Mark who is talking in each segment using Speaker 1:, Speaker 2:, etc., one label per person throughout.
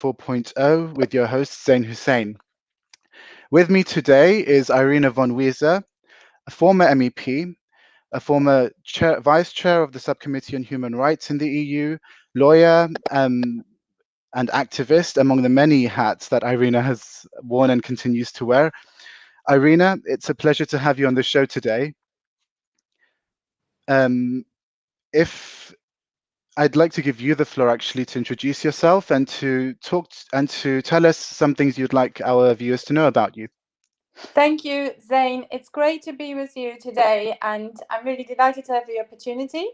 Speaker 1: 4.0 with your host, Zain Hussain. With me today is Irina von Wiese, a former MEP, a former vice chair of the Subcommittee on Human Rights in the EU, lawyer, and activist, among the many hats that Irina has worn and continues to wear. Irina, it's a pleasure to have you on the show today. If I'd like to give you the floor actually to introduce yourself and to and to tell us some things you'd like our viewers to know about you.
Speaker 2: Thank you, Zain. It's great to be with you today, and I'm really delighted to have the opportunity.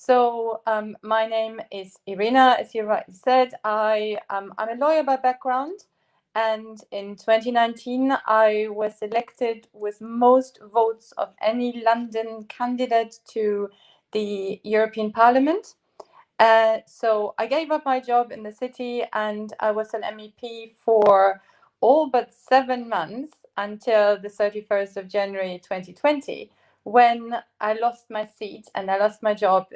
Speaker 2: My name is Irina, as you rightly said. I'm a lawyer by background, and in 2019, I was elected with most votes of any London candidate to the European Parliament. So I gave up my job in the city, and I was an MEP for all but 7 months until the 31st of January 2020, when I lost my seat and I lost my job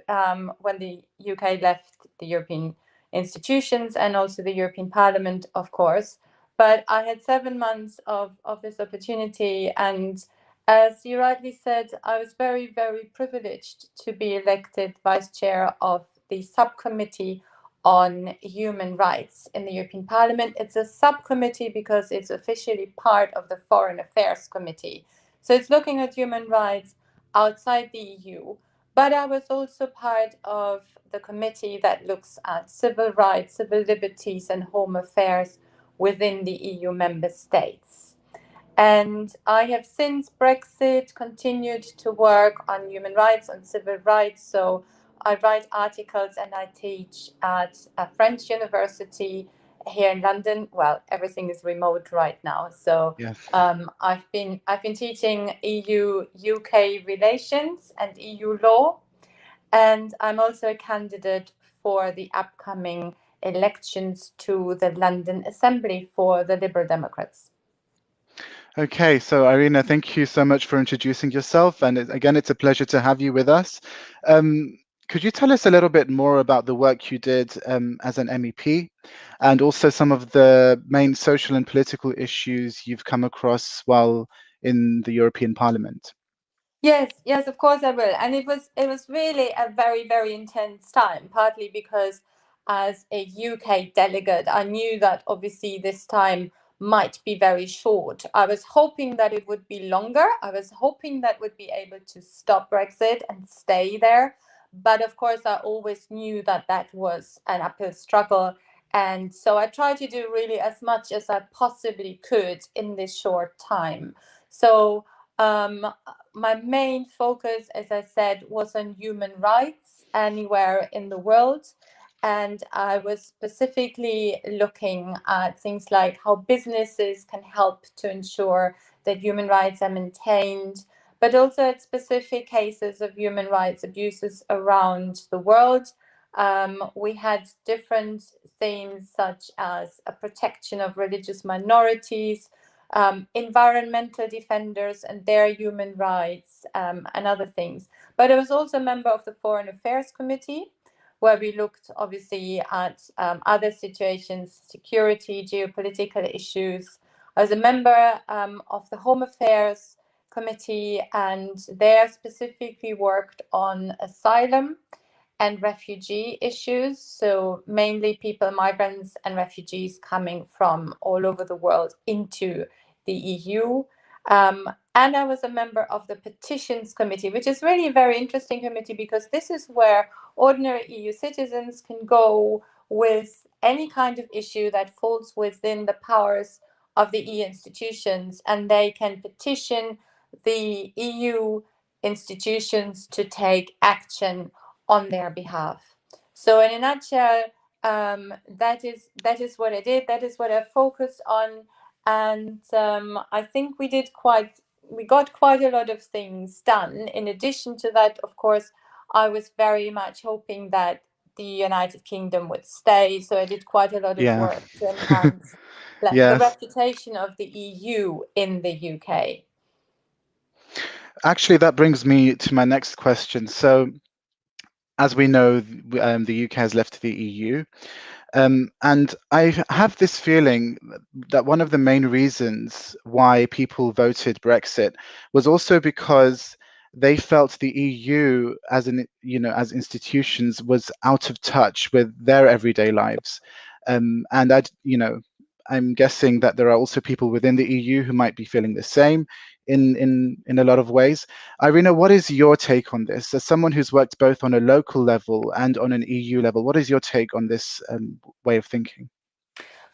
Speaker 2: when the UK left the European institutions and also the European Parliament, of course. But I had 7 months of this opportunity, and as you rightly said, I was very, very privileged to be elected vice chair of the subcommittee on human rights in the European Parliament. It's a subcommittee because it's officially part of the Foreign Affairs Committee. So it's looking at human rights outside the EU. But I was also part of the committee that looks at civil rights, civil liberties, and home affairs within the EU member states. And I have since Brexit continued to work on human rights, on civil rights. So I write articles and I teach at a French university here in London. Well, everything is remote right now. So
Speaker 1: Yes.
Speaker 2: I've been teaching EU UK relations and EU law, and I'm also a candidate for the upcoming elections to the London Assembly for the Liberal Democrats.
Speaker 1: Okay, so Irina, thank you so much for introducing yourself. And again, it's a pleasure to have you with us. Could you tell us a little bit more about the work you did as an MEP and also some of the main social and political issues you've come across while in the European Parliament?
Speaker 2: Yes, of course I will. And it was really a very, very intense time, partly because as a UK delegate, I knew that obviously this time might be very short. I was hoping that it would be longer. I was hoping that would be able to stop Brexit and stay there. But of course, I always knew that that was an uphill struggle. And so I tried to do really as much as I possibly could in this short time. So um, my main focus, as I said, was on human rights anywhere in the world. And I was specifically looking at things like how businesses can help to ensure that human rights are maintained, but also at specific cases of human rights abuses around the world. We had different themes such as a protection of religious minorities, environmental defenders and their human rights, and other things. But I was also a member of the Foreign Affairs Committee, where we looked obviously at other situations, security, geopolitical issues. I was a member of the Home Affairs Committee, and there specifically worked on asylum and refugee issues. So mainly people, migrants and refugees coming from all over the world into the EU. And I was a member of the Petitions Committee, which is really a very interesting committee because this is where ordinary EU citizens can go with any kind of issue that falls within the powers of the EU institutions, and they can petition the EU institutions to take action on their behalf. So, in a nutshell, that is what I did. That is what I focused on, and I think we got quite a lot of things done. In addition to that, of course, I was very much hoping that the United Kingdom would stay. So I did quite a lot of
Speaker 1: Yeah.
Speaker 2: work to enhance the
Speaker 1: Yes.
Speaker 2: reputation of the EU in the UK.
Speaker 1: Actually, that brings me to my next question. So, as we know, the UK has left the EU. And I have this feeling that one of the main reasons why people voted Brexit was also because they felt the EU as as institutions was out of touch with their everyday lives. And I'm guessing that there are also people within the EU who might be feeling the same in a lot of ways. Irina, what is your take on this? As someone who's worked both on a local level and on an EU level, what is your take on this way of thinking?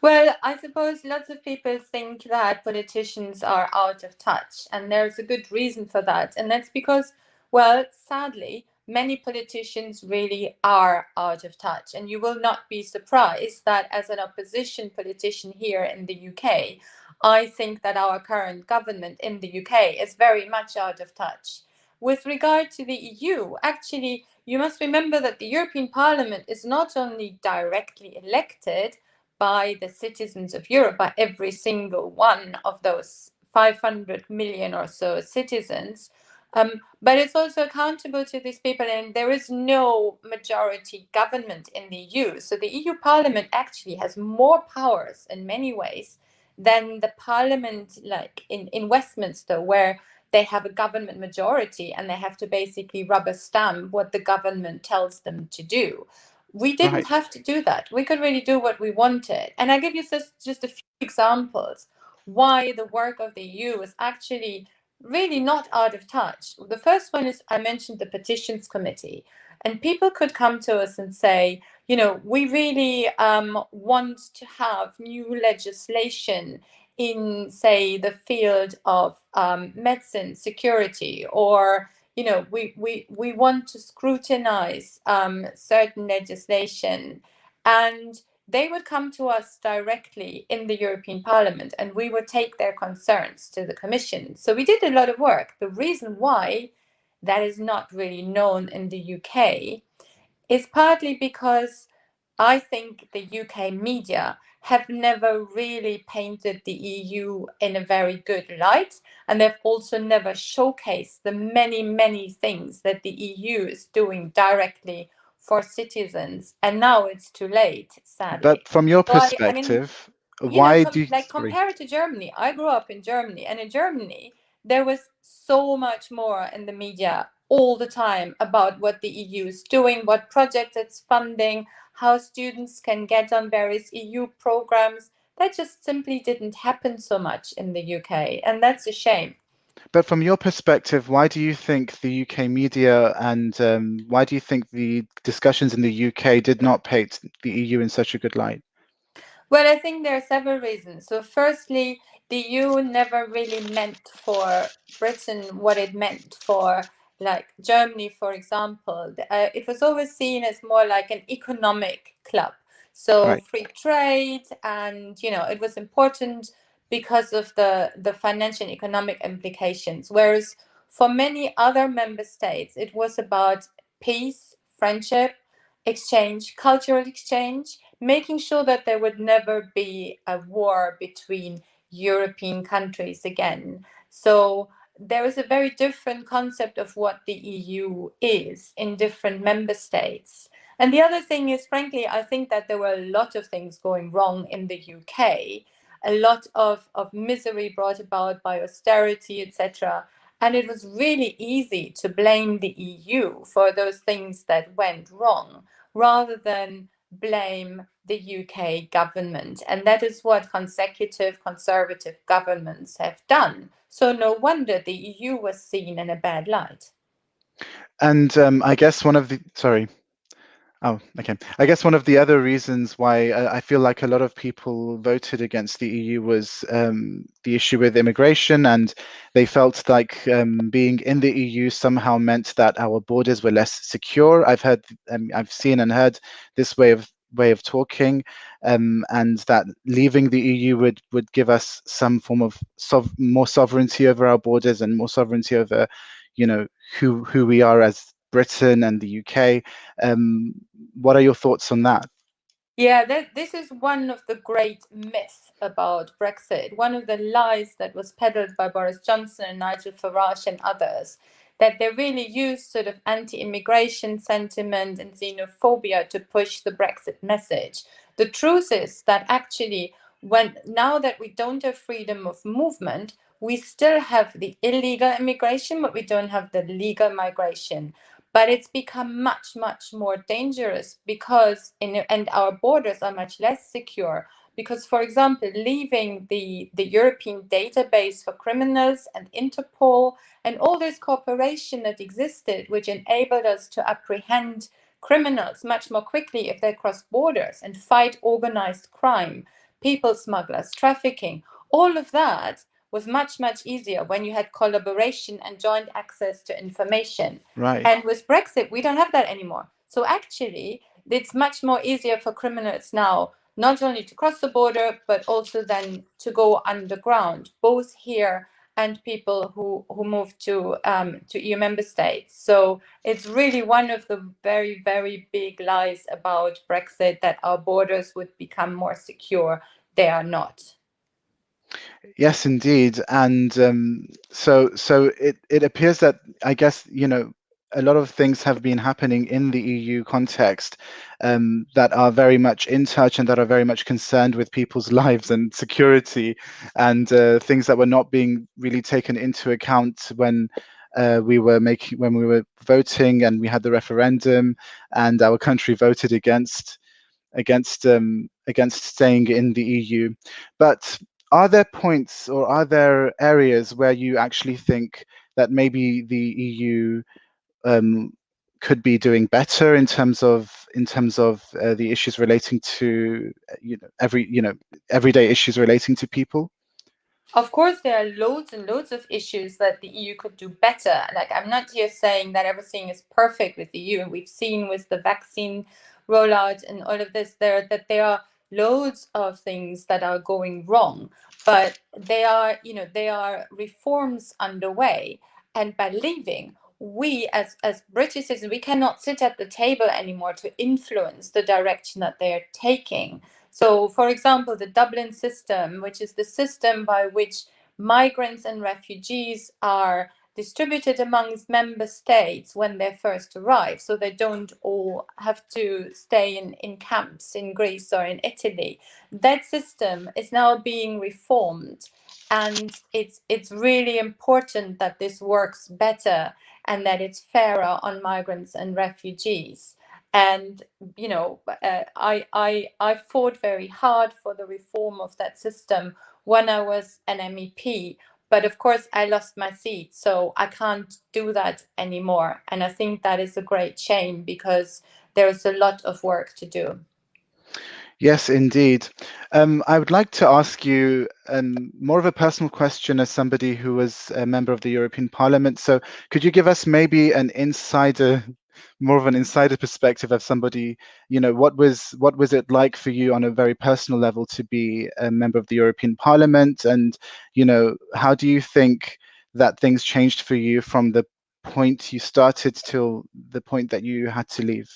Speaker 2: Well, I suppose lots of people think that politicians are out of touch, and there's a good reason for that. And that's because, well, sadly, many politicians really are out of touch. And you will not be surprised that as an opposition politician here in the UK, I think that our current government in the UK is very much out of touch. With regard to the EU, actually, you must remember that the European Parliament is not only directly elected by the citizens of Europe, by every single one of those 500 million or so citizens. But it's also accountable to these people, and there is no majority government in the EU. So the EU Parliament actually has more powers in many ways than the Parliament, like in Westminster, where they have a government majority and they have to basically rubber stamp what the government tells them to do. We didn't
Speaker 1: Right.
Speaker 2: have to do that. We could really do what we wanted. And I give you just a few examples why the work of the EU is actually really not out of touch. The first one is I mentioned the petitions committee. And people could come to us and say, you know, we really want to have new legislation in, say, the field of medicine security, or you know, we want to scrutinize certain legislation, and they would come to us directly in the European Parliament and we would take their concerns to the Commission. So we did a lot of work. The reason why that is not really known in the UK is partly because I think the UK media have never really painted the EU in a very good light, and they've also never showcased the many, many things that the EU is doing directly for citizens. And now it's too late, sadly.
Speaker 1: But from your
Speaker 2: So I mean,
Speaker 1: perspective,
Speaker 2: you know,
Speaker 1: why do you,
Speaker 2: like
Speaker 1: sorry,
Speaker 2: compare it to Germany. I grew up in Germany, and in Germany, there was so much more in the media all the time about what the EU is doing, what projects it's funding, how students can get on various EU programs. That just simply didn't happen so much in the UK, and that's a shame.
Speaker 1: but from your perspective, why do you think the UK media and why do you think the discussions in the UK did not paint the EU in such a good light?
Speaker 2: Well, I think there are several reasons. So, firstly, the EU never really meant for Britain what it meant for, like Germany, for example. It was always seen as more like an economic club. So,
Speaker 1: Right.
Speaker 2: free trade, and you know, it was important because of the financial and economic implications. Whereas for many other member states, it was about peace, friendship, exchange, cultural exchange, making sure that there would never be a war between European countries again. So there is a very different concept of what the EU is in different member states. And the other thing is, frankly, I think that there were a lot of things going wrong in the UK, a lot of misery brought about by austerity, etc. And it was really easy to blame the EU for those things that went wrong rather than blame the UK government. And that is what consecutive conservative governments have done. So no wonder the EU was seen in a bad light.
Speaker 1: And I guess one of the, sorry. Oh, okay. I guess one of the other reasons why I feel like a lot of people voted against the EU was the issue with immigration, and they felt like being in the EU somehow meant that our borders were less secure. I've seen and heard this way of talking, and that leaving the EU would give us some form of more sovereignty over our borders and more sovereignty over, who we are as Britain and the UK. What are your thoughts on that?
Speaker 2: Yeah, this is one of the great myths about Brexit. One of the lies that was peddled by Boris Johnson and Nigel Farage and others, that they really used sort of anti-immigration sentiment and xenophobia to push the Brexit message. The truth is that actually, when now that we don't have freedom of movement, we still have the illegal immigration, but we don't have the legal migration. But it's become much, much more dangerous because and our borders are much less secure. Because, for example, leaving the European database for criminals and Interpol and all this cooperation that existed, which enabled us to apprehend criminals much more quickly if they cross borders and fight organized crime, people smugglers, trafficking, all of that was much, much easier when you had collaboration and joint access to information.
Speaker 1: Right.
Speaker 2: And with Brexit, we don't have that anymore. So actually, it's much more easier for criminals now, not only to cross the border, but also then to go underground, both here and people who move to EU member states. So it's really one of the very, very big lies about Brexit that our borders would become more secure. They are not.
Speaker 1: Yes, indeed. And so it appears that, I guess, a lot of things have been happening in the EU context that are very much in touch and that are very much concerned with people's lives and security, and things that were not being really taken into account when we were voting and we had the referendum and our country voted against staying in the EU. But are there points or are there areas where you actually think that maybe the EU could be doing better in terms of the issues relating to everyday issues relating to people?
Speaker 2: Of course, there are loads and loads of issues that the EU could do better. Like, I'm not here saying that everything is perfect with the EU. We've seen with the vaccine rollout and all of this there are loads of things that are going wrong, but they are reforms underway. And by leaving, we as British citizens, we cannot sit at the table anymore to influence the direction that they are taking. So, for example, the Dublin system, which is the system by which migrants and refugees are distributed amongst member states when they first arrive, so they don't all have to stay in camps in Greece or in Italy. That system is now being reformed, and it's really important that this works better and that it's fairer on migrants and refugees. And I fought very hard for the reform of that system when I was an MEP, but of course I lost my seat, so I can't do that anymore. And I think that is a great shame because there is a lot of work to do.
Speaker 1: Yes, indeed. I would like to ask you more of a personal question as somebody who was a member of the European Parliament. So, could you give us maybe more of an insider perspective of somebody, what was it like for you on a very personal level to be a member of the European Parliament? And, how do you think that things changed for you from the point you started till the point that you had to leave?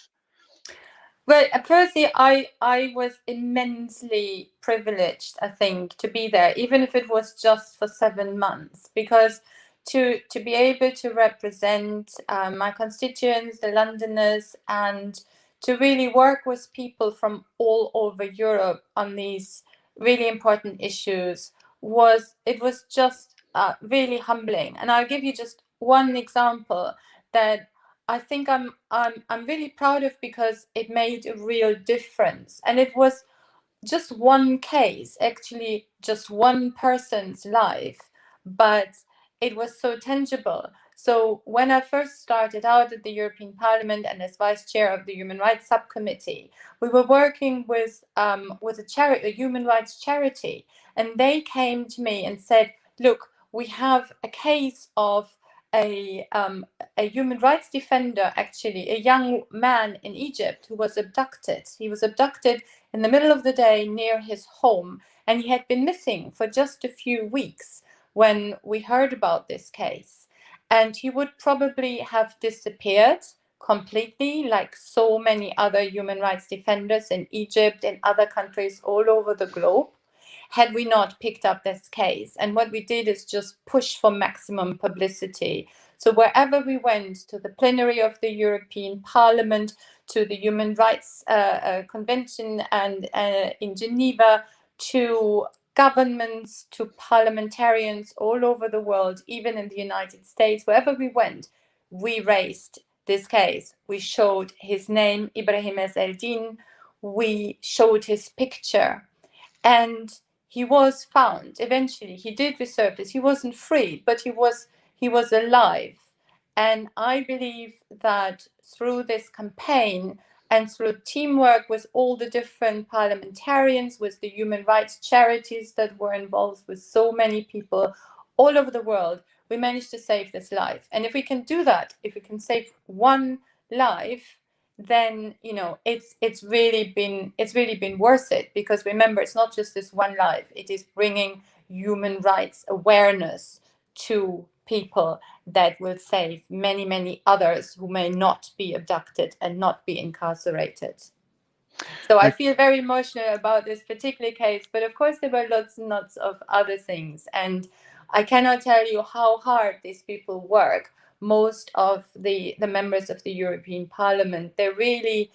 Speaker 2: Well, personally, I was immensely privileged, I think, to be there, even if it was just for 7 months, because to be able to represent my constituents, the Londoners, and to really work with people from all over Europe on these really important issues was just really humbling. And I'll give you just one example that I think I'm really proud of because it made a real difference. And it was just one case, actually just one person's life, but it was so tangible. So when I first started out at the European Parliament and as vice chair of the Human Rights Subcommittee, we were working with a human rights charity, and they came to me and said, "Look, we have a case of a a human rights defender, actually, a young man in Egypt who was abducted. He was abducted in the middle of the day near his home, and he had been missing for just a few weeks when we heard about this case. And he would probably have disappeared completely, like so many other human rights defenders in Egypt and other countries all over the globe, had we not picked up this case. And what we did is just push for maximum publicity. So wherever we went, to the plenary of the European Parliament, to the Human Rights Convention and in Geneva, to governments, to parliamentarians all over the world, even in the United States, wherever we went, we raised this case. We showed his name, Ibrahim Eldin. We showed his picture, and he was found. Eventually, he did resurface. He wasn't free, but he was alive. And I believe that through this campaign and through teamwork with all the different parliamentarians, with the human rights charities that were involved, with so many people all over the world, we managed to save this life. And if we can do that, if we can save one life, then it's really been worth it. Because remember, it's not just this one life, it is bringing human rights awareness to people that will save many others who may not be abducted and not be incarcerated. So I feel very emotional about this particular case, but of course there were lots and lots of other things, and I cannot tell you how hard these people work. Most of the members of the European Parliament, they're really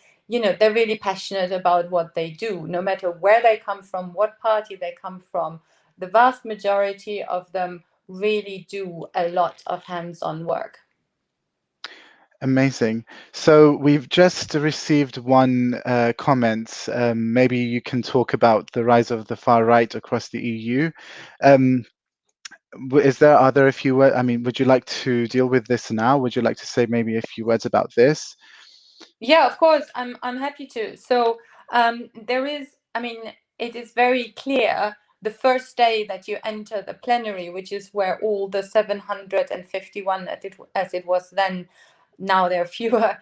Speaker 2: passionate about what they do, no matter where they come from, what party they come from. The vast majority of them really do a lot of hands-on work.
Speaker 1: Amazing. So we've just received one comment. Maybe you can talk about the rise of the far right across the EU. Are there a few words? I mean, would you like to deal with this now? Would you like to say maybe a few words about this?
Speaker 2: Yeah, of course. I'm happy to. So there is, it is very clear the first day that you enter the plenary, which is where all the 751, as it was then, now there are fewer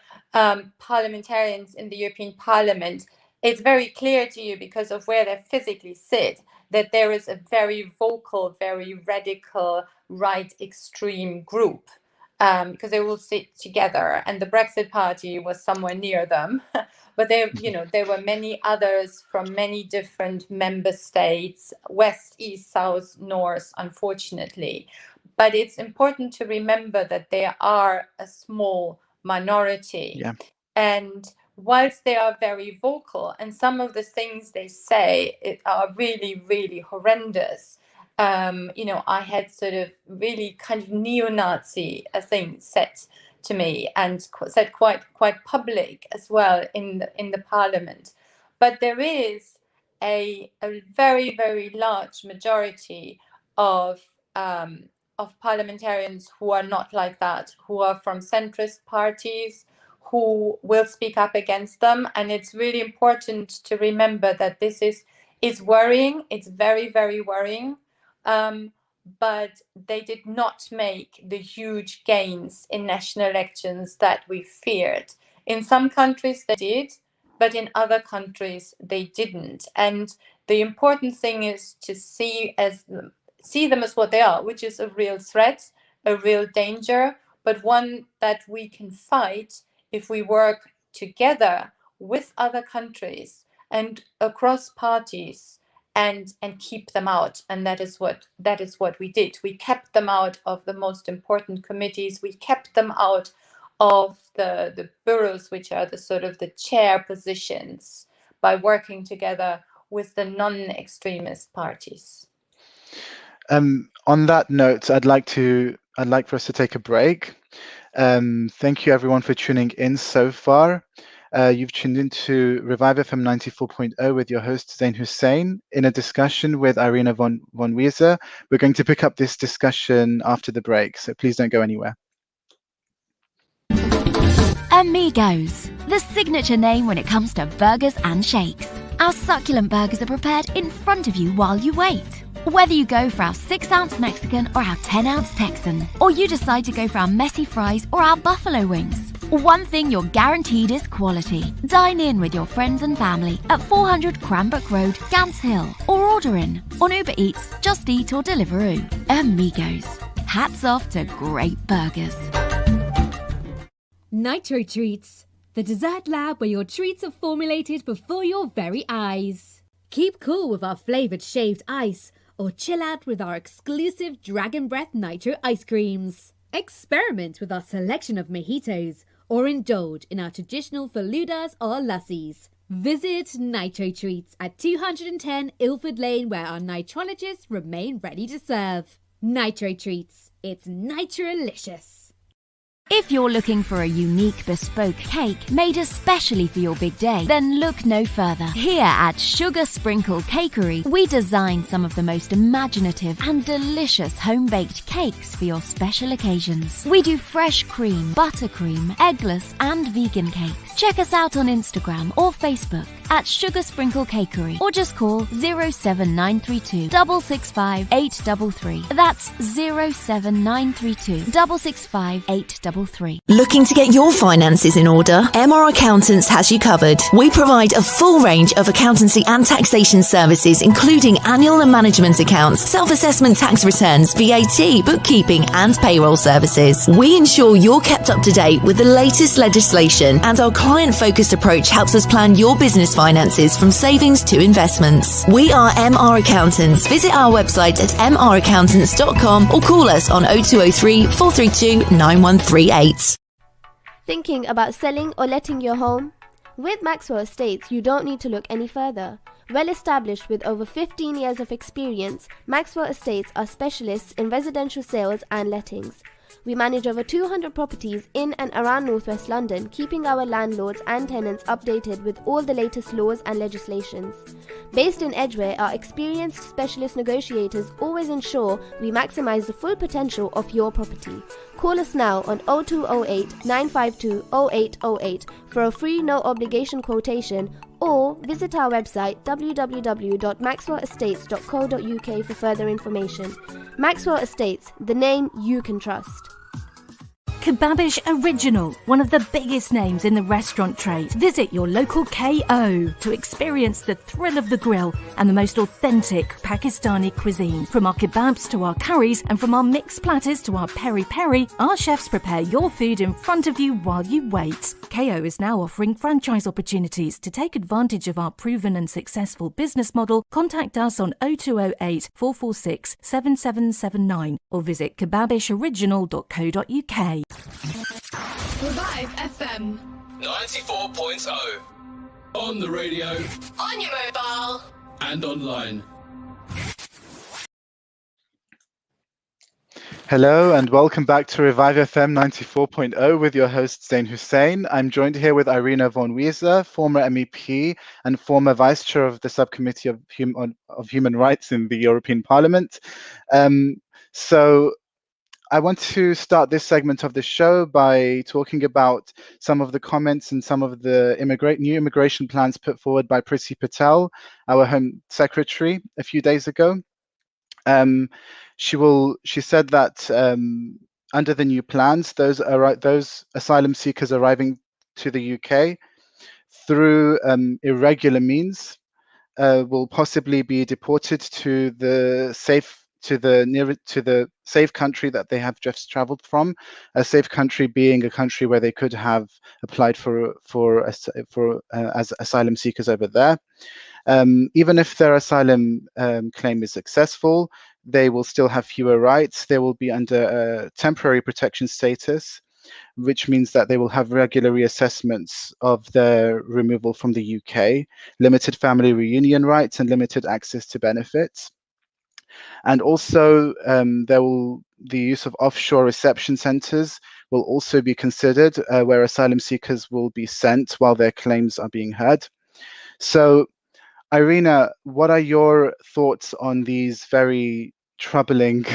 Speaker 2: parliamentarians in the European Parliament. It's very clear to you, because of where they physically sit, that there is a very vocal, very radical right extreme group. Because they will sit together, and the Brexit Party was somewhere near them. But there were many others from many different member states, west, east, south, north, unfortunately. But it's important to remember that they are a small minority.
Speaker 1: Yeah.
Speaker 2: And whilst they are very vocal, and some of the things they say are really, really horrendous, I had sort of really kind of neo-Nazi things said to me, and said quite public as well in the Parliament. But there is a very, very large majority of parliamentarians who are not like that, who are from centrist parties, who will speak up against them. And it's really important to remember that this is worrying. It's very, very worrying. But they did not make the huge gains in national elections that we feared. In some countries they did, but in other countries they didn't. And the important thing is to see them as what they are, which is a real threat, a real danger, but one that we can fight if we work together with other countries and across parties, and keep them out. And that is what we did. We kept them out of the most important committees. We kept them out of the bureaus, which are the sort of the chair positions, by working together with the non-extremist parties.
Speaker 1: On that note, I'd like for us to take a break. Thank you everyone for tuning in so far. You've tuned into Revive FM 94.0 with your host Zain Hussain in a discussion with Irina von Wiese. We're going to pick up this discussion after the break, so please don't go anywhere.
Speaker 3: Amigos, the signature name when it comes to burgers and shakes. Our succulent burgers are prepared in front of you while you wait. Whether you go for our 6-ounce Mexican or our 10-ounce Texan, or you decide to go for our messy fries or our buffalo wings, one thing you're guaranteed is quality. Dine in with your friends and family at 400 Cranbrook Road, Gants Hill, or order in on Uber Eats, Just Eat or Deliveroo. Amigos, hats off to great burgers.
Speaker 4: Nitro Treats, the dessert lab where your treats are formulated before your very eyes. Keep cool with our flavoured shaved ice, or chill out with our exclusive Dragon Breath Nitro ice creams. Experiment with our selection of mojitos or indulge in our traditional faludas or lassies. Visit Nitro Treats at 210 Ilford Lane, where our nitrologists remain ready to serve. Nitro Treats. It's nitrolicious.
Speaker 3: If you're looking for a unique bespoke cake made especially for your big day, then look no further. Here at Sugar Sprinkle Cakery, we design some of the most imaginative and delicious home-baked cakes for your special occasions. We do fresh cream, buttercream, eggless and vegan cakes. Check us out on Instagram or Facebook at Sugar Sprinkle Cakery, or just call 07932 665 833. That's 07932 665 833.
Speaker 5: Looking to get your finances in order? MR Accountants has you covered. We provide a full range of accountancy and taxation services, including annual and management accounts, self-assessment tax returns, VAT, bookkeeping and payroll services. We ensure you're kept up to date with the latest legislation, and our client-focused approach helps us plan your business finances from savings to investments. We are MR Accountants. Visit our website at mraccountants.com or call us on 0203 432 9138.
Speaker 6: Thinking about selling or letting your home? With Maxwell Estates, you don't need to look any further. Well established with over 15 years of experience, Maxwell Estates are specialists in residential sales and lettings. We manage over 200 properties in and around Northwest London, keeping our landlords and tenants updated with all the latest laws and legislations. Based in Edgware, our experienced specialist negotiators always ensure we maximise the full potential of your property. Call us now on 0208 952 0808 for a free no obligation quotation, or visit our website www.maxwellestates.co.uk for further information. Maxwell Estates, the name you can trust.
Speaker 7: Kebabish Original, one of the biggest names in the restaurant trade. Visit your local KO to experience the thrill of the grill and the most authentic Pakistani cuisine. From our kebabs to our curries, and from our mixed platters to our peri-peri, our chefs prepare your food in front of you while you wait. KO is now offering franchise opportunities. To take advantage of our proven and successful business model, contact us on 0208 446 7779 or visit kebabishoriginal.co.uk.
Speaker 8: Revive FM
Speaker 9: 94.0 on the radio,
Speaker 8: on your mobile,
Speaker 9: and online.
Speaker 1: Hello and welcome back to Revive FM 94.0 with your host Zain Hussain. I'm joined here with Irina von Wiese, former MEP and former Vice Chair of the Subcommittee of Human Rights in the European Parliament. So I want to start this segment of the show by talking about some of the comments and some of the new immigration plans put forward by Priti Patel, our Home Secretary, a few days ago. She said that under the new plans, those asylum seekers arriving to the UK through irregular means will possibly be deported to the safe country that they have just traveled from. A safe country being a country where they could have applied as asylum seekers over there. Even if their asylum claim is successful, they will still have fewer rights. They will be under a temporary protection status, which means that they will have regular reassessments of their removal from the UK, limited family reunion rights, and limited access to benefits. And also, the use of offshore reception centres will also be considered, where asylum seekers will be sent while their claims are being heard. So, Irina, what are your thoughts on these very troubling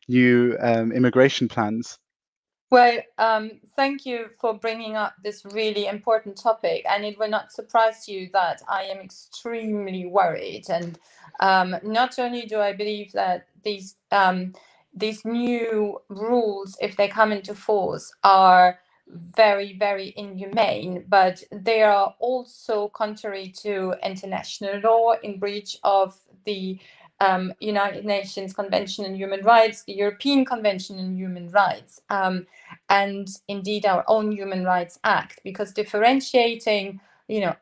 Speaker 1: new immigration plans?
Speaker 2: Well, thank you for bringing up this really important topic, and it will not surprise you that I am extremely worried. And not only do I believe that these new rules, if they come into force, are very, very inhumane, but they are also contrary to international law, in breach of the United Nations Convention on Human Rights, the European Convention on Human Rights, and indeed our own Human Rights Act, because differentiating,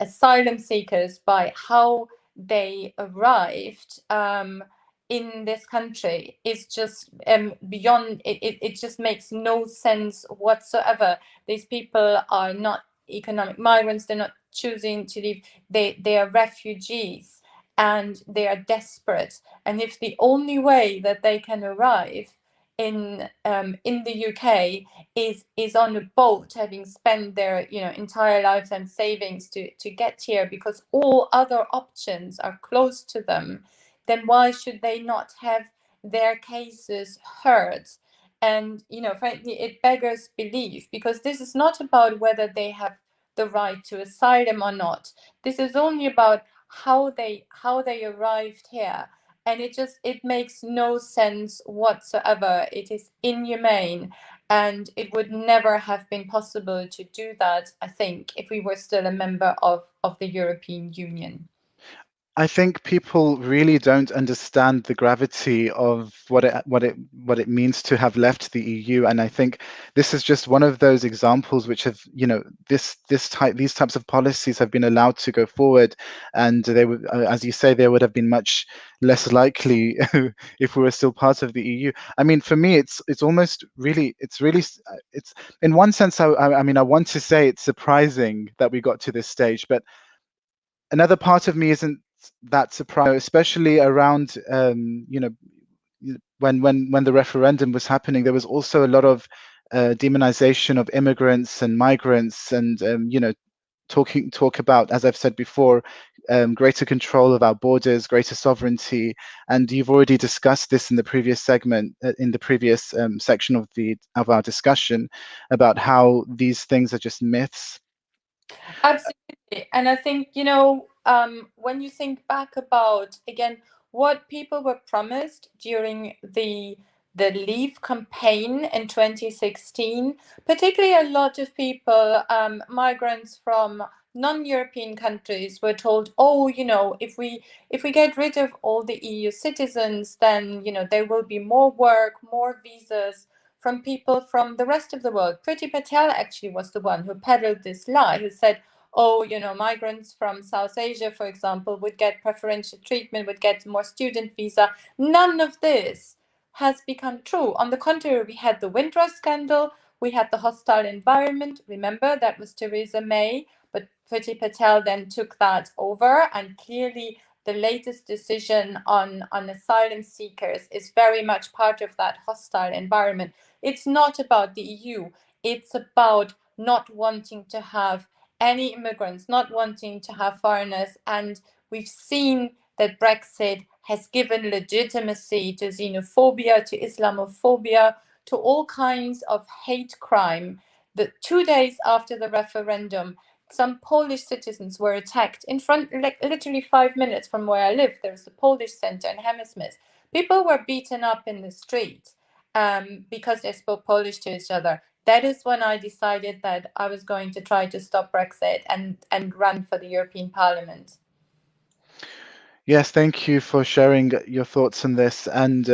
Speaker 2: asylum seekers by how they arrived in this country is just beyond it just makes no sense whatsoever. These people are not economic migrants, they're not choosing to leave, they are refugees, and they are desperate. And if the only way that they can arrive in the UK is on a boat, having spent their entire lifetime savings to get here, because all other options are closed to them, then why should they not have their cases heard? And frankly, it beggars belief, because this is not about whether they have the right to asylum or not. This is only about how they arrived here, and it makes no sense whatsoever. It is inhumane, and it would never have been possible to do that, I think, if we were still a member of the European Union.
Speaker 1: I think people really don't understand the gravity of what it means to have left the EU, and I think this is just one of those examples which have, these types of policies have been allowed to go forward, and they would, as you say, they would have been much less likely if we were still part of the EU. I mean, for me, it's almost really, it's in one sense, I mean, I want to say it's surprising that we got to this stage, but another part of me isn't that surprised, especially around when the referendum was happening. There was also a lot of demonization of immigrants and migrants, and talk about, as I've said before, greater control of our borders, greater sovereignty. And you've already discussed this in the previous segment, in the previous section of our discussion, about how these things are just myths.
Speaker 2: Absolutely. And I think, when you think back about, again, what people were promised during the Leave campaign in 2016, particularly a lot of people, migrants from non-European countries, were told, oh, if we get rid of all the EU citizens, then, there will be more work, more visas from people from the rest of the world. Priti Patel actually was the one who peddled this lie, who said, oh, migrants from South Asia, for example, would get preferential treatment, would get more student visa. None of this has become true. On the contrary, we had the Windrush scandal, we had the hostile environment. Remember, that was Theresa May, but Priti Patel then took that over, and clearly the latest decision on asylum seekers is very much part of that hostile environment. It's not about the EU. It's about not wanting to have any immigrants, not wanting to have foreigners. And we've seen that Brexit has given legitimacy to xenophobia, to Islamophobia, to all kinds of hate crime. The 2 days after the referendum, some Polish citizens were attacked in front, like literally 5 minutes from where I live. There's the Polish center in Hammersmith. People were beaten up in the street because they spoke Polish to each other. That is when I decided that I was going to try to stop Brexit and run for the European Parliament.
Speaker 1: Yes, thank you for sharing your thoughts on this. And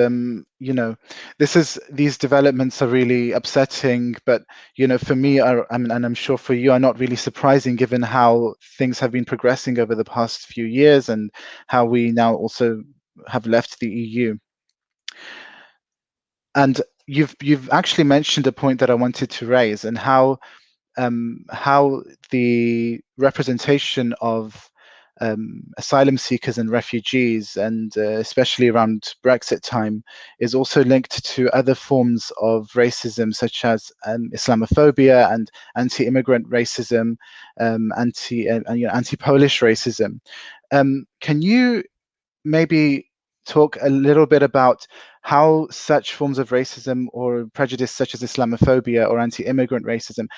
Speaker 1: these developments are really upsetting, but for me, and I'm sure for you, are not really surprising, given how things have been progressing over the past few years and how we now also have left the EU. And you've actually mentioned a point that I wanted to raise, and how the representation of asylum seekers and refugees, and especially around Brexit time, is also linked to other forms of racism, such as Islamophobia and anti-immigrant racism, anti-Polish racism. Can you maybe talk a little bit about how such forms of racism or prejudice, such as Islamophobia or anti-immigrant racism,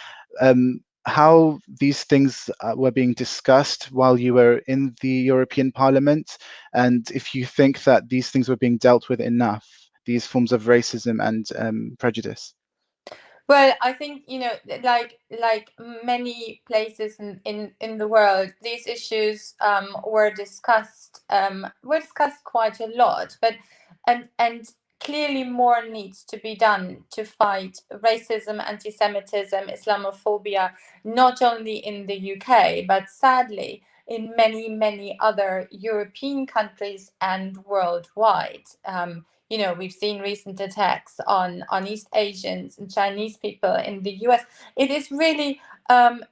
Speaker 1: how these things were being discussed while you were in the European Parliament, and if you think that these things were being dealt with enough, these forms of racism and prejudice?
Speaker 2: Well, I think, like many places in the world, these issues were discussed quite a lot, but and clearly more needs to be done to fight racism, anti-Semitism, Islamophobia, not only in the UK, but sadly in many, many other European countries and worldwide. We've seen recent attacks on East Asians and Chinese people in the US. It is really,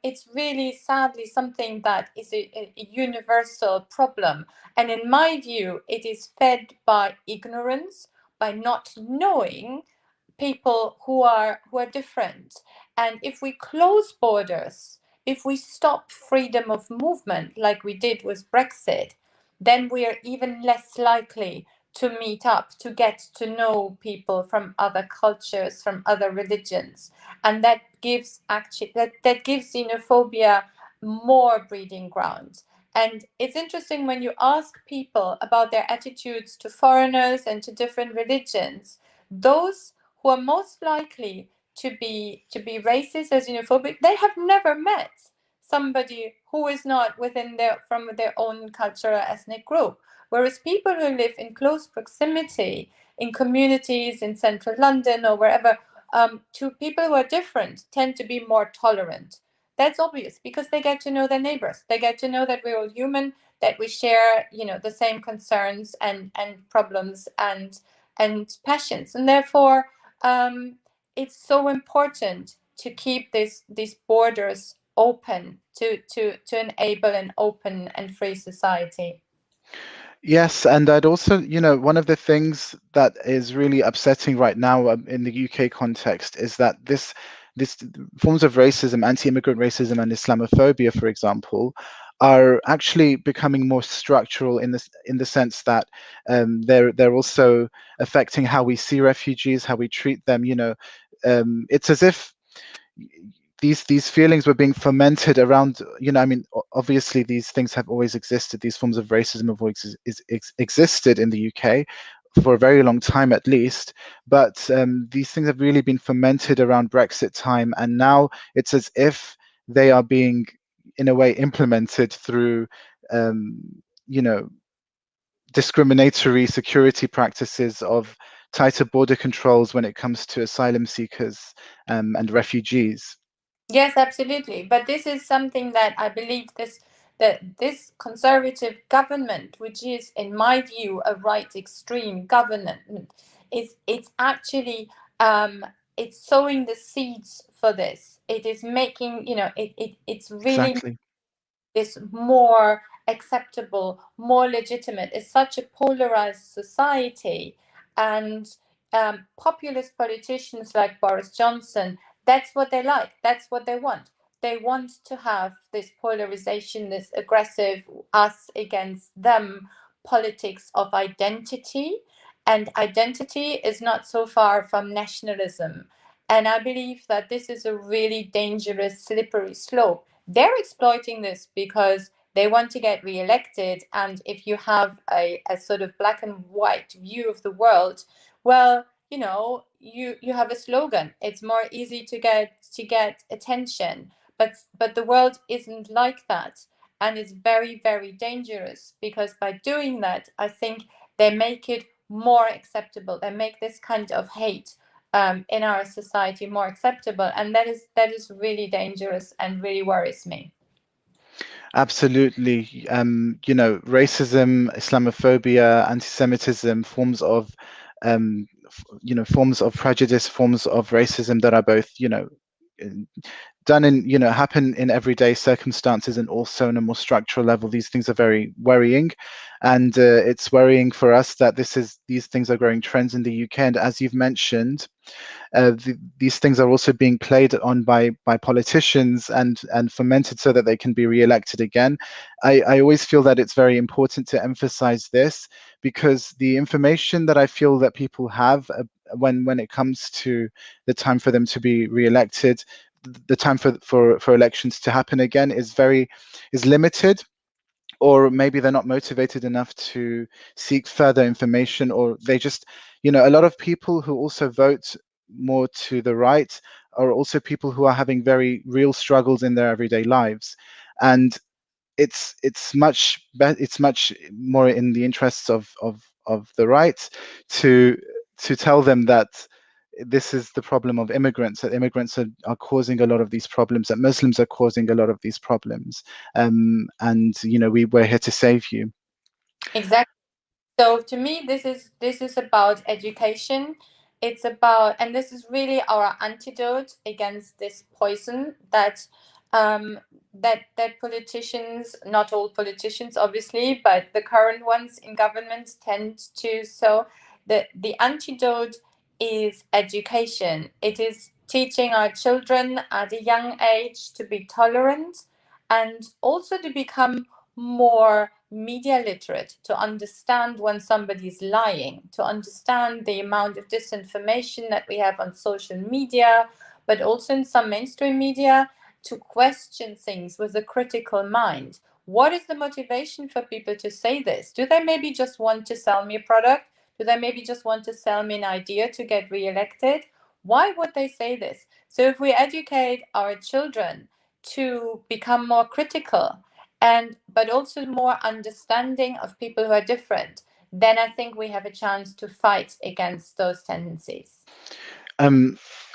Speaker 2: it's really sadly something that is a universal problem. And in my view, it is fed by ignorance, by not knowing people who are different. And if we close borders, if we stop freedom of movement like we did with Brexit, then we are even less likely to meet up, to get to know people from other cultures, from other religions. And that gives that gives xenophobia more breeding ground. And it's interesting when you ask people about their attitudes to foreigners and to different religions, those who are most likely to be racist or xenophobic, they have never met somebody who is not from their own cultural ethnic group. Whereas people who live in close proximity in communities in central London or wherever, to people who are different, tend to be more tolerant. That's obvious because they get to know their neighbors. They get to know that we're all human, that we share, the same concerns and problems and passions, and therefore it's so important to keep these borders open to enable an open and free society.
Speaker 1: Yes, and I'd also, one of the things that is really upsetting right now in the UK context is that this forms of racism, anti-immigrant racism and Islamophobia, for example, are actually becoming more structural in the sense that they're also affecting how we see refugees, how we treat them. It's as if these feelings were being fermented around, obviously these things have always existed. These forms of racism have always existed in the UK for a very long time at least, but these things have really been fermented around Brexit time, and now it's as if they are being, in a way, implemented through, discriminatory security practices of tighter border controls when it comes to asylum seekers and refugees.
Speaker 2: Yes, absolutely. But this is something that I believe this conservative government, which is, in my view, a right extreme government, it's actually it's sowing the seeds for this. It is making, it's really
Speaker 1: Exactly.
Speaker 2: this more acceptable, more legitimate. It's such a polarized society, and populist politicians like Boris Johnson, that's what they like, that's what they want. They want to have this polarization, this aggressive us against them politics of identity. And identity is not so far from nationalism. And I believe that this is a really dangerous, slippery slope. They're exploiting this because they want to get re-elected. And if you have a sort of black and white view of the world, well, you have a slogan. It's more easy to get attention. But the world isn't like that. And it's very, very dangerous, because by doing that, I think they make it more acceptable. They make this kind of hate in our society more acceptable, and that is really dangerous and really worries me.
Speaker 1: Absolutely. Racism, Islamophobia, anti-Semitism, forms of prejudice, forms of racism that are both, done in, happen in everyday circumstances and also on a more structural level. These things are very worrying, and it's worrying for us that these things are growing trends in the UK. And as you've mentioned, these things are also being played on by politicians and fomented so that they can be re-elected again. I always feel that it's very important to emphasize this, because the information that I feel that people have when it comes to the time for them to be re-elected, the time for elections to happen again is limited, or maybe they're not motivated enough to seek further information, or they just, a lot of people who also vote more to the right are also people who are having very real struggles in their everyday lives. And it's much more in the interests of the right to tell them that this is the problem of immigrants, that immigrants are causing a lot of these problems, that Muslims are causing a lot of these problems. And, we're here to save you.
Speaker 2: Exactly. So to me, this is about education. It's about, and this is really our antidote against this poison that that politicians, not all politicians, obviously, but the current ones in government tend to. So the antidote is education. It is teaching our children at a young age to be tolerant and also to become more media literate, to understand when somebody is lying, to understand the amount of disinformation that we have on social media, but also in some mainstream media, to question things with a critical mind. What is the motivation for people to say this? Do they maybe just want to sell me a product? Do they maybe just want to sell me an idea to get re-elected? Why would they say this? So if we educate our children to become more critical, and but also more understanding of people who are different, then I think we have a chance to fight against those tendencies.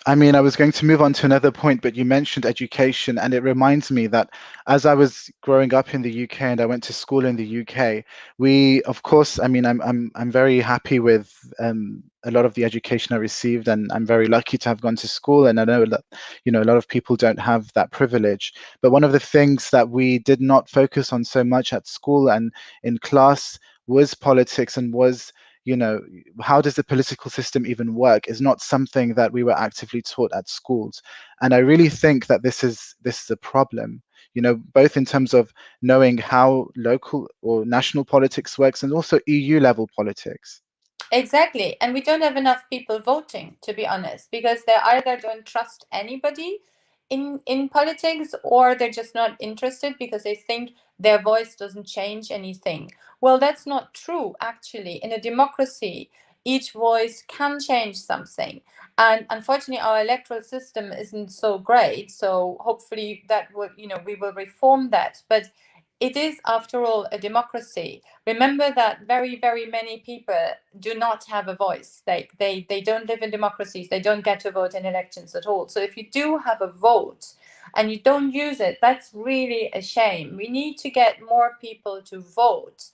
Speaker 1: I was going to move on to another point, but you mentioned education, and it reminds me that as I was growing up in the UK and I went to school in the UK, we, of course, I'm very happy with a lot of the education I received, and I'm very lucky to have gone to school. And I know that a lot of people don't have that privilege. But one of the things that we did not focus on so much at school and in class was politics, and was how does the political system even work, is not something that we were actively taught at schools. And I really think that this is a problem, both in terms of knowing how local or national politics works, and also EU level politics.
Speaker 2: Exactly. And we don't have enough people voting, to be honest, because they either don't trust anybody in politics, or they're just not interested because they think their voice doesn't change anything. Well, that's not true, actually. In a democracy, each voice can change something. And unfortunately, our electoral system isn't so great. So hopefully that would, we will reform that. But it is, after all, a democracy. Remember that very, very many people do not have a voice. They don't live in democracies. They don't get to vote in elections at all. So if you do have a vote and you don't use it, that's really a shame. We need to get more people to vote,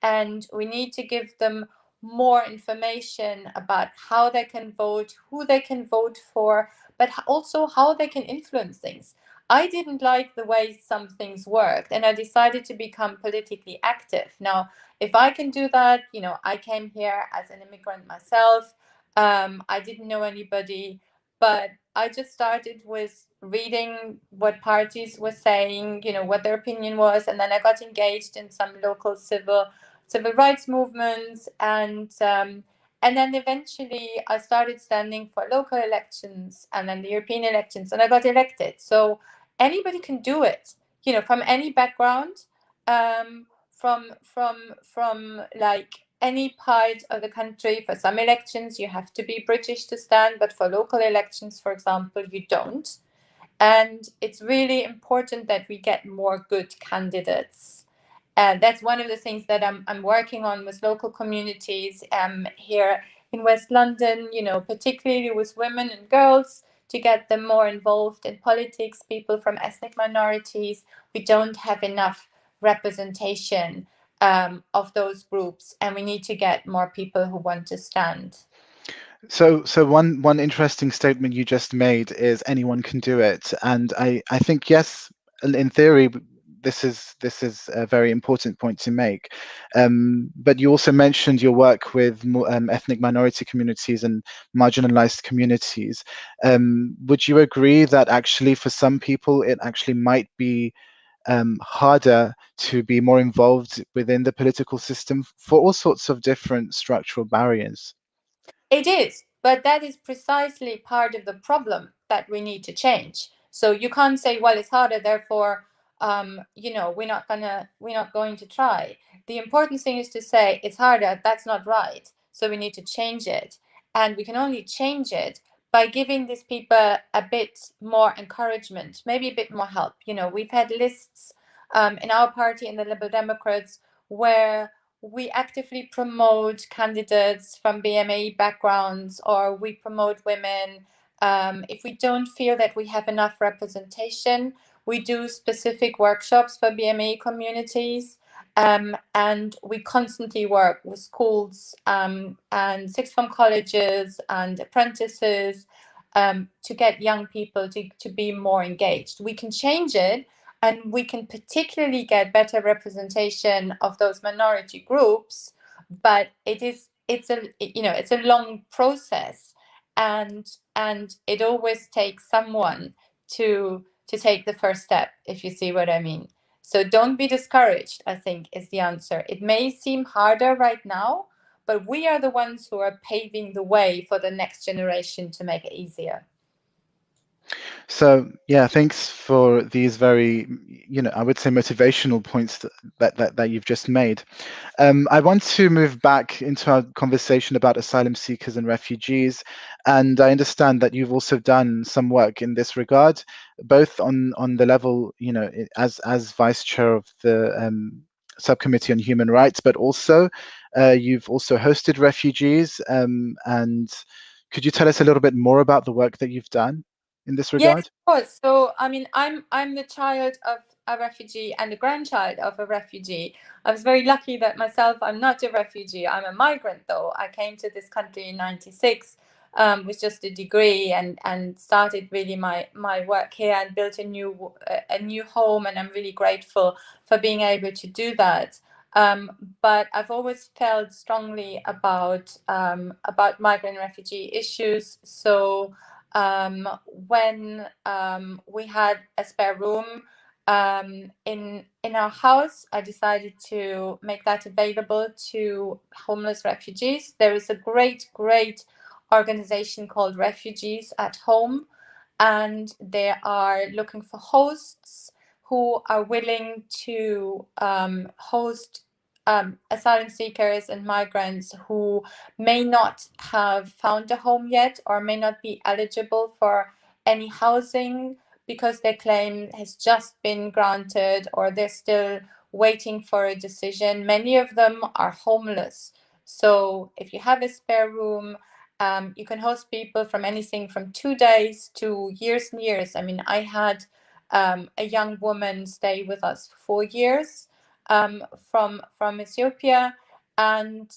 Speaker 2: and we need to give them more information about how they can vote, who they can vote for, but also how they can influence things. I didn't like the way some things worked, and I decided to become politically active. Now, if I can do that, I came here as an immigrant myself. I didn't know anybody, but I just started with reading what parties were saying, what their opinion was, and then I got engaged in some local civil rights movements, and then eventually I started standing for local elections and then the European elections, and I got elected. So anybody can do it, from any background, from like any part of the country. For some elections you have to be British to stand, but for local elections, for example, you don't. And it's really important that we get more good candidates. And that's one of the things that I'm working on with local communities here in West London, particularly with women and girls, to get them more involved in politics, people from ethnic minorities. We don't have enough representation of those groups, and we need to get more people who want to stand.
Speaker 1: So one interesting statement you just made is anyone can do it, and I think, yes, in theory, this is a very important point to make. But you also mentioned your work with ethnic minority communities and marginalized communities. Would you agree that actually for some people it actually might be harder to be more involved within the political system for all sorts of different structural barriers?
Speaker 2: It is, but that is precisely part of the problem that we need to change. So you can't say, well, it's harder, therefore, we're not going to try. The important thing is to say it's harder. That's not right. So we need to change it, and we can only change it by giving these people a bit more encouragement, maybe a bit more help. We've had lists in our party, in the Liberal Democrats, where we actively promote candidates from BME backgrounds, or we promote women. If we don't feel that we have enough representation, we do specific workshops for BME communities. And we constantly work with schools and sixth form colleges and apprentices to get young people to be more engaged. We can change it, and we can particularly get better representation of those minority groups, but it's a long process, and it always takes someone to take the first step, if you see what I mean. So don't be discouraged, I think, is the answer. It may seem harder right now, but we are the ones who are paving the way for the next generation to make it easier.
Speaker 1: So yeah, thanks for these very, I would say motivational points that you've just made. I want to move back into our conversation about asylum seekers and refugees, and I understand that you've also done some work in this regard, both on the level, as vice chair of the subcommittee on human rights, but also you've also hosted refugees. And could you tell us a little bit more about the work that you've done in this regard?
Speaker 2: Yes, of course. So, I mean, I'm the child of a refugee and the grandchild of a refugee. I was very lucky that myself, I'm not a refugee. I'm a migrant, though. I came to this country in '96 with just a degree, and started really my work here and built a new home. And I'm really grateful for being able to do that. But I've always felt strongly about migrant and refugee issues. So when we had a spare room in our house, I decided to make that available to homeless refugees. There is a great organization called Refugees at Home, and they are looking for hosts who are willing to host asylum seekers and migrants who may not have found a home yet, or may not be eligible for any housing because their claim has just been granted, or they're still waiting for a decision. Many of them are homeless. So if you have a spare room, you can host people from anything from 2 days to years and years. I mean, I had a young woman stay with us for 4 years from Ethiopia, and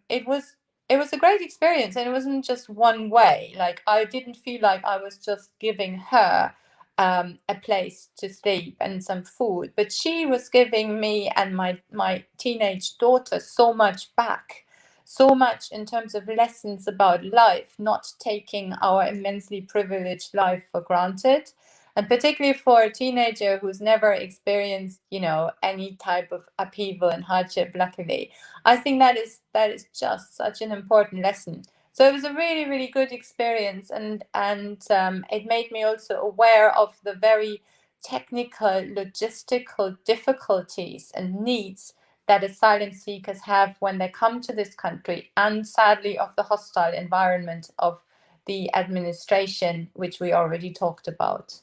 Speaker 2: it was a great experience. And it wasn't just one way. Like, I didn't feel like I was just giving her a place to sleep and some food, but she was giving me and my teenage daughter so much back, so much in terms of lessons about life, not taking our immensely privileged life for granted. And particularly for a teenager who's never experienced, any type of upheaval and hardship, luckily, I think that is just such an important lesson. So it was a really, really good experience, and it made me also aware of the very technical, logistical difficulties and needs that asylum seekers have when they come to this country, and sadly of the hostile environment of the administration, which we already talked about.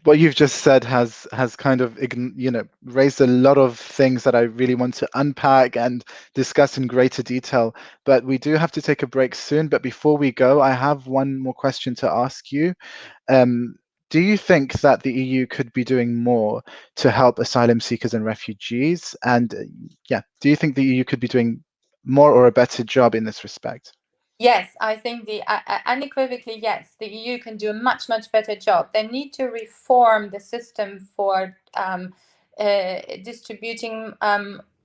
Speaker 1: What you've just said has kind of raised a lot of things that I really want to unpack and discuss in greater detail, but we do have to take a break soon. But before we go, I have one more question to ask you. Do you think that the EU could be doing more to help asylum seekers and refugees? And do you think the EU could be doing more or a better job in this respect?
Speaker 2: Yes, I think unequivocally, yes, the EU can do a much better job. They need to reform the system for distributing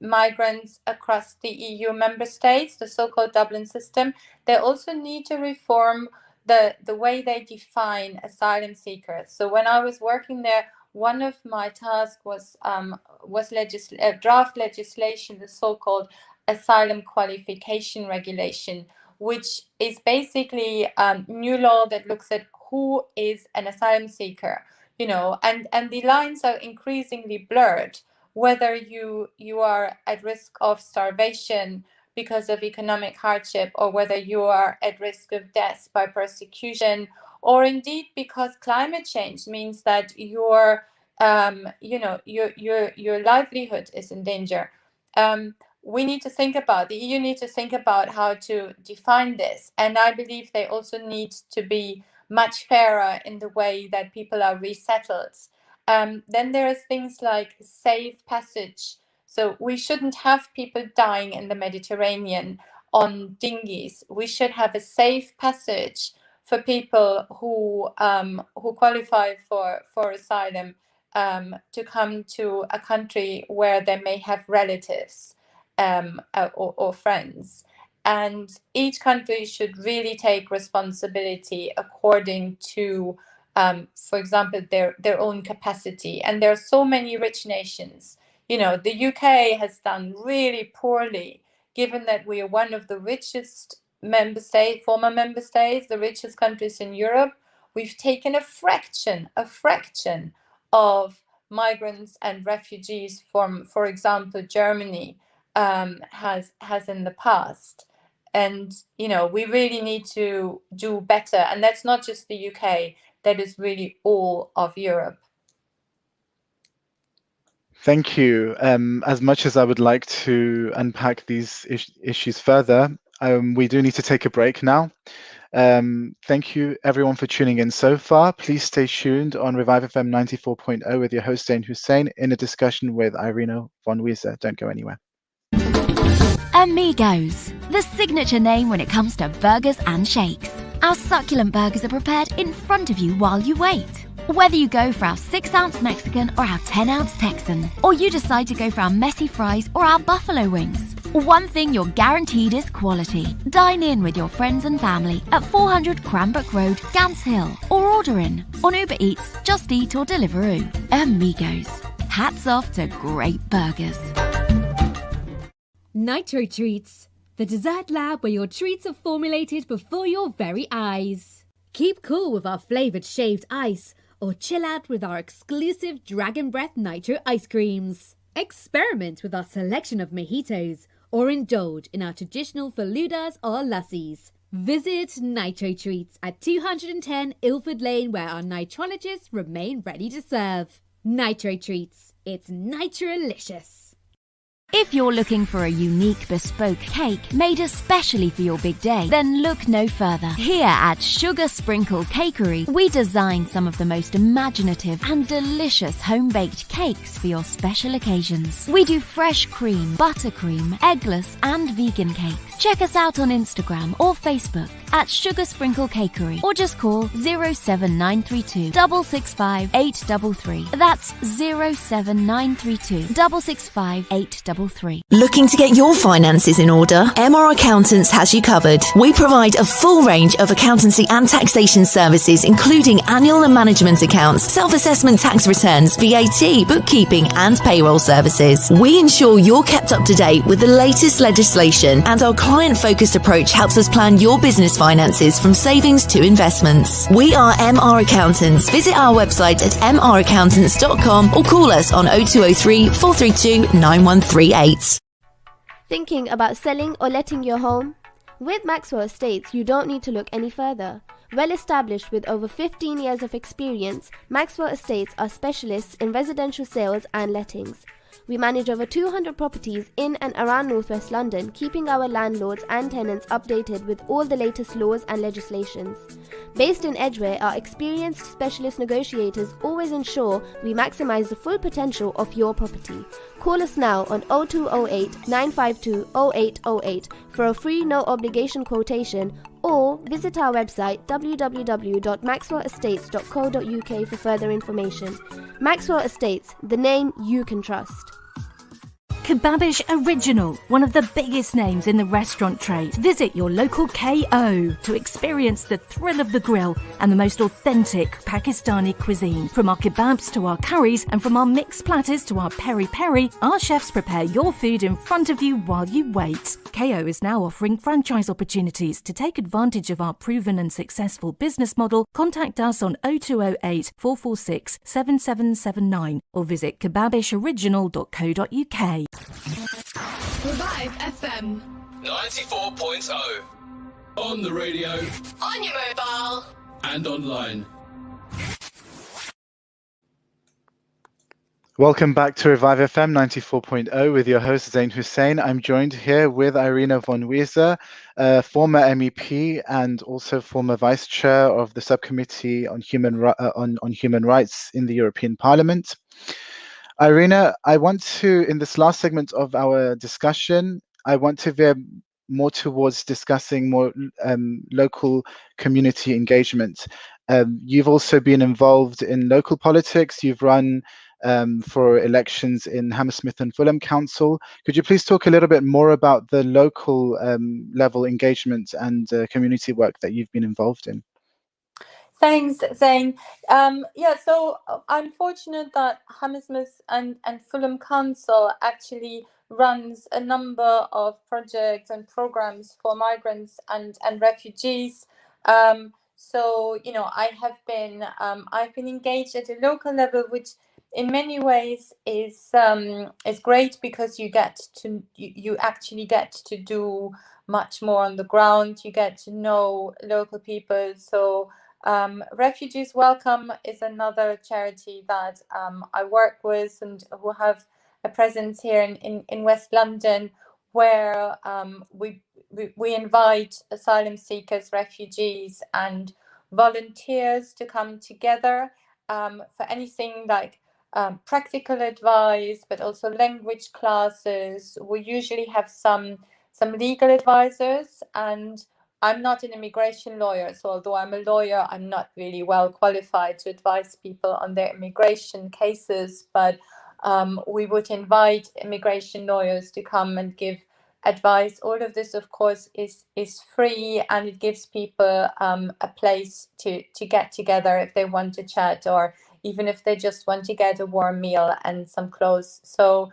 Speaker 2: migrants across the EU member states, the so-called Dublin system. They also need to reform the way they define asylum seekers. So when I was working there, one of my tasks was draft legislation, the so-called Asylum Qualification regulation, which is basically new law that looks at who is an asylum seeker, and the lines are increasingly blurred, whether you are at risk of starvation because of economic hardship, or whether you are at risk of death by persecution, or indeed because climate change means that you're your livelihood is in danger. We need to think about, the EU need to think about how to define this. And I believe they also need to be much fairer in the way that people are resettled. Then there's things like safe passage. So we shouldn't have people dying in the Mediterranean on dinghies. We should have a safe passage for people who qualify for asylum to come to a country where they may have relatives or friends. And each country should really take responsibility according to, for example, their own capacity. And there are so many rich nations. The UK has done really poorly, given that we are one of the richest former member states, the richest countries in Europe. We've taken a fraction of migrants and refugees from, for example, Germany has in the past. And, we really need to do better. And that's not just the UK, that is really all of Europe.
Speaker 1: Thank you. As much as I would like to unpack these issues further, we do need to take a break now. Thank you everyone for tuning in so far. Please stay tuned on Revive FM 94.0 with your host Zain Hussain in a discussion with Irina von Wiese. Don't go anywhere.
Speaker 3: Amigos, the signature name when it comes to burgers and shakes. Our succulent burgers are prepared in front of you while you wait. Whether you go for our 6-ounce Mexican or our 10-ounce Texan, or you decide to go for our messy fries or our buffalo wings, one thing you're guaranteed is quality. Dine in with your friends and family at 400 Cranbrook Road, Gants Hill, or order in on Uber Eats, Just Eat or Deliveroo. Amigos, hats off to great burgers.
Speaker 4: Nitro Treats, the dessert lab where your treats are formulated before your very eyes. Keep cool with our flavoured shaved ice, or chill out with our exclusive Dragon Breath Nitro ice creams. Experiment with our selection of mojitos, or indulge in our traditional faludas or lassies. Visit Nitro Treats at 210 Ilford Lane, where our nitrologists remain ready to serve. Nitro Treats, it's nitrolicious.
Speaker 3: If you're looking for a unique bespoke cake made especially for your big day, then look no further. Here at Sugar Sprinkle Cakery, we design some of the most imaginative and delicious home-baked cakes for your special occasions. We do fresh cream, buttercream, eggless and vegan cakes. Check us out on Instagram or Facebook at Sugar Sprinkle Cakery, or just call 07932 665 833. That's 07932 665 833.
Speaker 5: Looking to get your finances in order? MR Accountants has you covered. We provide a full range of accountancy and taxation services, including annual and management accounts, self-assessment tax returns, VAT, bookkeeping and payroll services. We ensure you're kept up to date with the latest legislation, and our client-focused approach helps us plan your business finances from savings to investments. We are MR Accountants. Visit our website at mraccountants.com or call us on 0203 432 9138.
Speaker 6: Thinking about selling or letting your home? With Maxwell Estates, you don't need to look any further. Well established with over 15 years of experience, Maxwell Estates are specialists in residential sales and lettings. We manage over 200 properties in and around Northwest London, keeping our landlords and tenants updated with all the latest laws and legislations. Based in Edgware, our experienced specialist negotiators always ensure we maximise the full potential of your property. Call us now on 0208 952 0808 for a free no obligation quotation, or visit our website www.maxwellestates.co.uk for further information. Maxwell Estates, the name you can trust.
Speaker 7: Kebabish Original, one of the biggest names in the restaurant trade. Visit your local KO to experience the thrill of the grill and the most authentic Pakistani cuisine. From our kebabs to our curries, and from our mixed platters to our peri-peri, our chefs prepare your food in front of you while you wait. KO is now offering franchise opportunities. To take advantage of our proven and successful business model, contact us on 0208 446 7779 or visit kebabishoriginal.co.uk.
Speaker 8: Revive FM
Speaker 9: 94.0. On the radio.
Speaker 8: on your mobile.
Speaker 9: And online.
Speaker 1: Welcome back to Revive FM 94.0 with your host Zain Hussain. I'm joined here with Irina von Wiese, former MEP and also former Vice Chair of the Subcommittee on Human Rights in the European Parliament. Irina, I want to, in this last segment of our discussion, I want to veer more towards discussing more local community engagement. You've also been involved in local politics. You've run for elections in Hammersmith and Fulham Council. Could you please talk a little bit more about the local level engagement and community work that you've been involved in?
Speaker 2: Thanks, Zain. So I'm fortunate that Hammersmith and Fulham Council actually runs a number of projects and programs for migrants and refugees. I've been engaged at a local level, which in many ways is great because you actually get to do much more on the ground. You get to know local people. So Refugees Welcome is another charity that I work with and who have a presence here in West London, where we invite asylum seekers, refugees, and volunteers to come together for anything like practical advice, but also language classes. We usually have some legal advisors, and I'm not an immigration lawyer, so although I'm a lawyer, I'm not really well qualified to advise people on their immigration cases. But we would invite immigration lawyers to come and give advice. All of this, of course, is free, and it gives people a place to get together if they want to chat, or even if they just want to get a warm meal and some clothes. So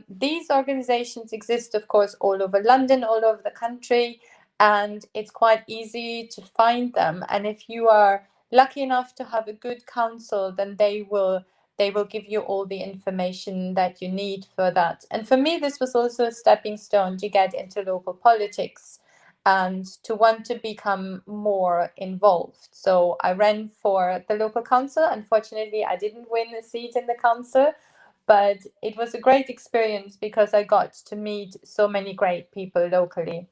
Speaker 2: these organizations exist, of course, all over London, all over the country. And it's quite easy to find them. And if you are lucky enough to have a good council, then they will give you all the information that you need for that. And for me, this was also a stepping stone to get into local politics and to want to become more involved. So I ran for the local council. Unfortunately, I didn't win a seat in the council, but it was a great experience because I got to meet so many great people locally.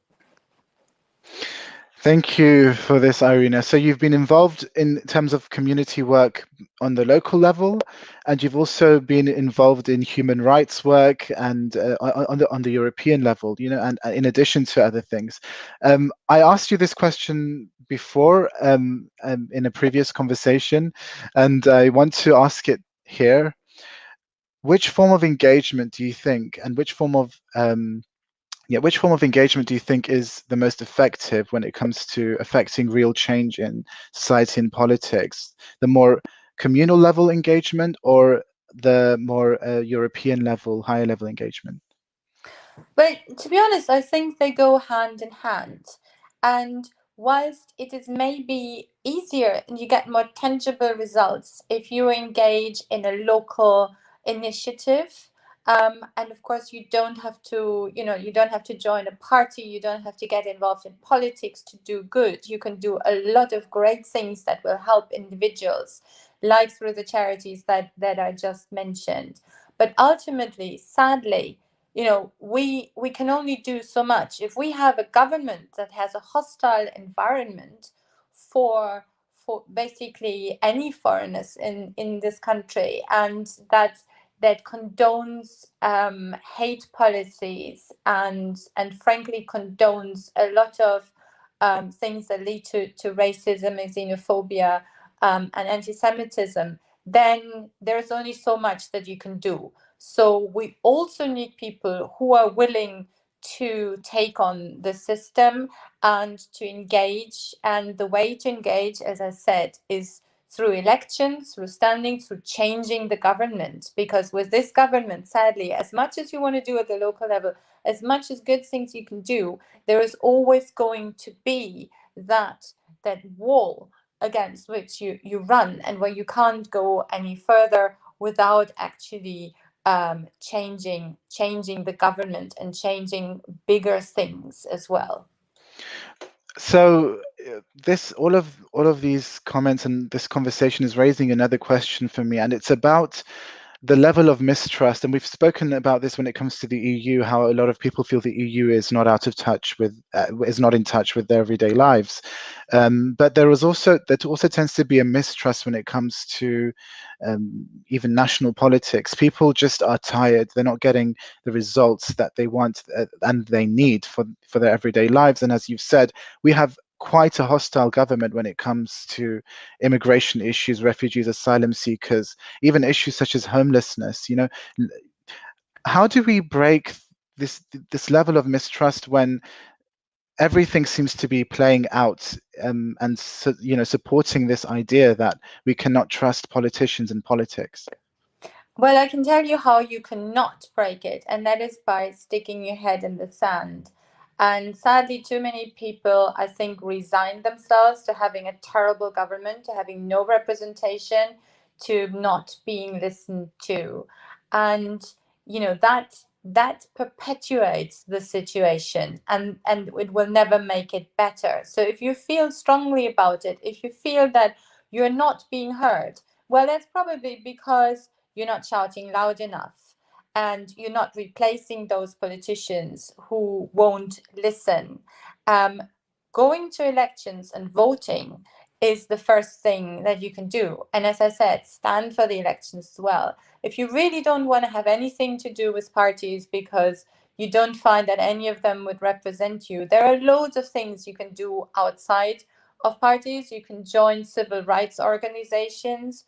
Speaker 1: Thank you for this, Irina. So you've been involved in terms of community work on the local level, and you've also been involved in human rights work and on the European level, and in addition to other things. I asked you this question before in a previous conversation, and I want to ask it here. Which form of engagement do you think, and which form of engagement do you think is the most effective when it comes to affecting real change in society and politics? The more communal level engagement or the more European level, higher level engagement?
Speaker 2: But to be honest, I think they go hand in hand. And whilst it is maybe easier and you get more tangible results if you engage in a local initiative, and of course you don't have to join a party, you don't have to get involved in politics to do good. You can do a lot of great things that will help individuals, like through the charities that I just mentioned. But ultimately, sadly, we can only do so much. If we have a government that has a hostile environment for basically any foreigners in this country, and that condones hate policies and frankly condones a lot of things that lead to racism and xenophobia and anti-Semitism, then there's only so much that you can do. So we also need people who are willing to take on the system and to engage. And the way to engage, as I said, is through elections, through standing, through changing the government. Because with this government, sadly, as much as you want to do at the local level, as much as good things you can do, there is always going to be that wall against which you run, and where you can't go any further without actually changing the government and changing bigger things as well.
Speaker 1: So all of these comments and this conversation is raising another question for me, and it's about the level of mistrust, and we've spoken about this when it comes to the EU, how a lot of people feel the EU is not out of touch with, is not in touch with their everyday lives. But there also tends to be a mistrust when it comes to even national politics. People just are tired. They're not getting the results that they want and they need for their everyday lives. And as you've said, we have quite a hostile government when it comes to immigration issues, refugees, asylum seekers, even issues such as homelessness. How do we break this level of mistrust when everything seems to be playing out and supporting this idea that we cannot trust politicians and politics?
Speaker 2: Well, I can tell you how you cannot break it, and that is by sticking your head in the sand. And sadly, too many people, I think, resign themselves to having a terrible government, to having no representation, to not being listened to. And, that perpetuates the situation, and it will never make it better. So if you feel strongly about it, if you feel that you're not being heard, well, that's probably because you're not shouting loud enough, and you're not replacing those politicians who won't listen. Going to elections and voting is the first thing that you can do. And as I said, stand for the elections as well. If you really don't want to have anything to do with parties because you don't find that any of them would represent you, there are loads of things you can do outside of parties. You can join civil rights organizations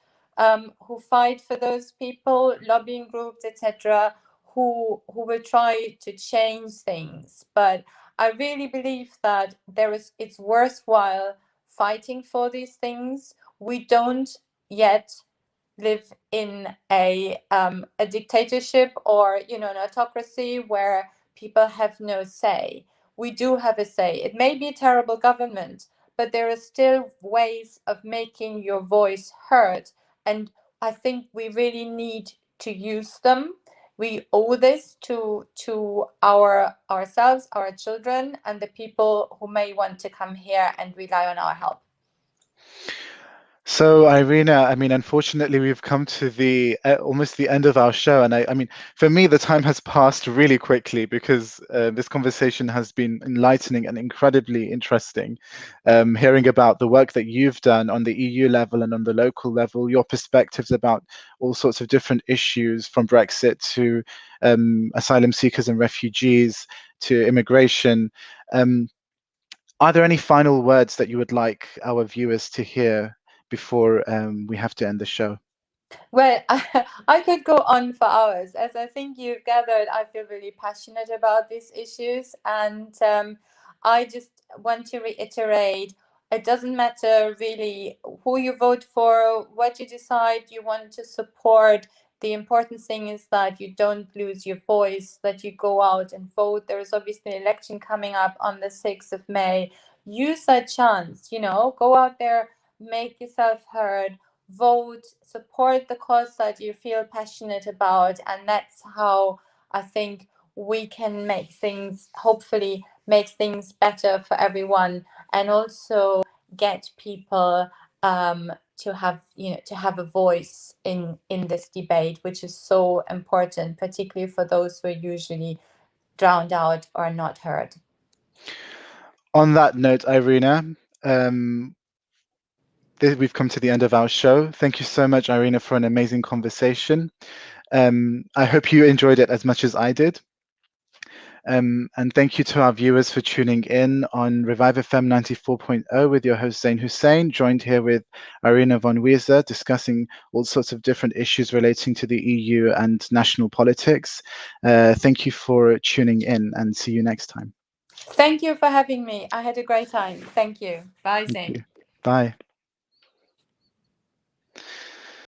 Speaker 2: who fight for those people, lobbying groups, etc., who will try to change things. But I really believe that it's worthwhile fighting for these things. We don't yet live in a dictatorship or an autocracy where people have no say. We do have a say. It may be a terrible government, but there are still ways of making your voice heard, and I think we really need to use them. We owe this to ourselves, our children, and the people who may want to come here and rely on our help.
Speaker 1: So, Irina, unfortunately, we've come to the almost the end of our show, and for me, the time has passed really quickly because this conversation has been enlightening and incredibly interesting. Hearing about the work that you've done on the EU level and on the local level, your perspectives about all sorts of different issues, from Brexit to asylum seekers and refugees to immigration. Are there any final words that you would like our viewers to hear before we have to end the show?
Speaker 2: Well, I could go on for hours. As I think you've gathered, I feel really passionate about these issues. And I just want to reiterate, it doesn't matter really who you vote for, what you decide you want to support. The important thing is that you don't lose your voice, that you go out and vote. There is obviously an election coming up on the 6th of May. Use that chance, go out there, make yourself heard, vote, support the cause that you feel passionate about, and that's how I think we can hopefully make things better for everyone, and also get people to have a voice in this debate, which is so important, particularly for those who are usually drowned out or not heard.
Speaker 1: On that note, Irina, we've come to the end of our show. Thank you so much, Irina, for an amazing conversation. I hope you enjoyed it as much as I did. And thank you to our viewers for tuning in on Revive FM 94.0 with your host Zain Hussain, joined here with Irina von Wiese, discussing all sorts of different issues relating to the EU and national politics. Thank you for tuning in, and see you next time.
Speaker 2: Thank you for having me. I had a great time. Thank you. Bye, Zain.
Speaker 1: Bye.